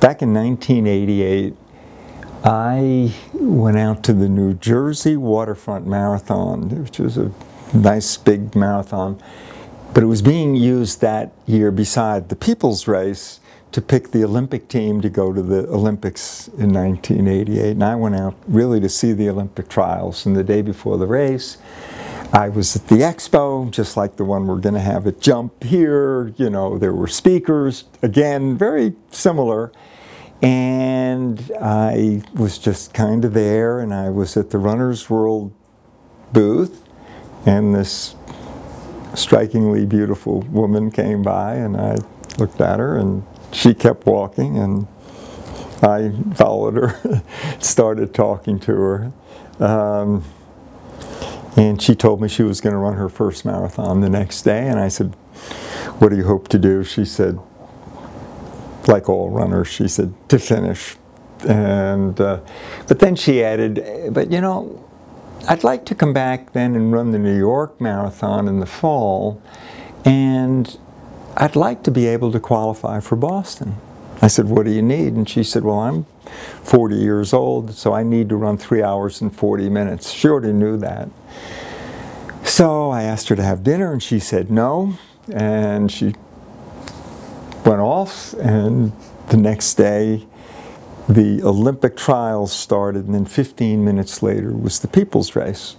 Back in 1988, I went out to the New Jersey Waterfront Marathon, which was a nice big marathon, but it was being used that year beside the People's Race to pick the Olympic team to go to the Olympics in 1988. And I went out really to see the Olympic trials. And the day before the race, I was at the expo, just like the one we're going to have at Jump here. You know, there were speakers, again, very similar. And I was just kind of there, and I was at the Runner's World booth, and this strikingly beautiful woman came by, and I looked at her, and she kept walking, and I followed her, started talking to her. And she told me she was going to run her first marathon the next day, and I said, "What do you hope to do?" She said, like all runners, she said, "To finish." And but then she added, "But you know, I'd like to come back then and run the New York Marathon in the fall, and I'd like to be able to qualify for Boston." I said, "What do you need?" And she said, "Well, I'm 40 years old, so I need to run 3 hours and 40 minutes. She already knew that. So I asked her to have dinner, and she said no, and she went off, and the next day the Olympic trials started, and then 15 minutes later was the People's Race.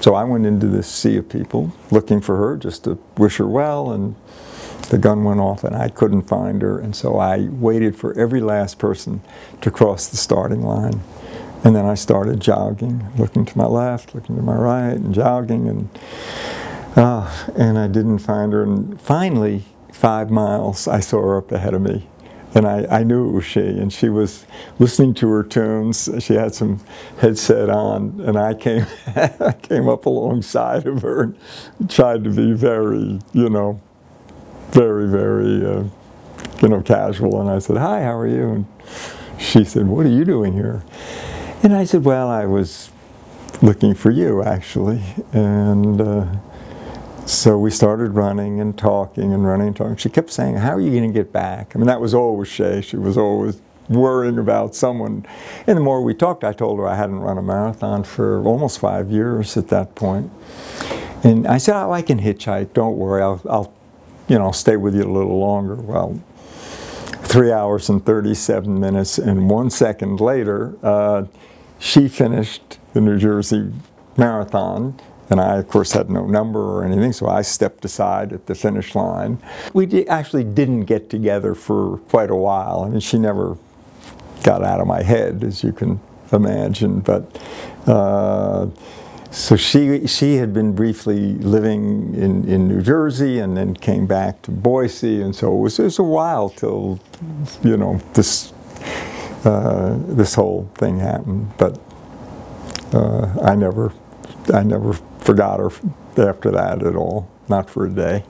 So I went into this sea of people looking for her just to wish her well, and the gun went off and I couldn't find her, and so I waited for every last person to cross the starting line. And then I started jogging, looking to my left, looking to my right, and jogging, and I didn't find her. And finally, 5 miles, I saw her up ahead of me. And I knew it was she, and she was listening to her tunes. She had some headset on, and I came, I came up alongside of her and tried to be very, you know, very, casual. And I said, "Hi, how are you?" And she said, "What are you doing here?" And I said, "Well, I was looking for you, actually." And so we started running and talking and running and talking. She kept saying, "How are you going to get back?" I mean, that was always Shay. She was always worrying about someone. And the more we talked, I told her I hadn't run a marathon for almost 5 years at that point. And I said, "Oh, I can hitchhike. Don't worry. I'll stay with you a little longer." Well, 3 hours and 37 minutes, and 1 second later, she finished the New Jersey Marathon. And I, of course, had no number or anything, so I stepped aside at the finish line. We actually didn't get together for quite a while. I mean, she never got out of my head, as you can imagine. But so she had been briefly living in New Jersey, and then came back to Boise, and so it was a while till, you know, this whole thing happened. But I never forgot her after that at all, not for a day.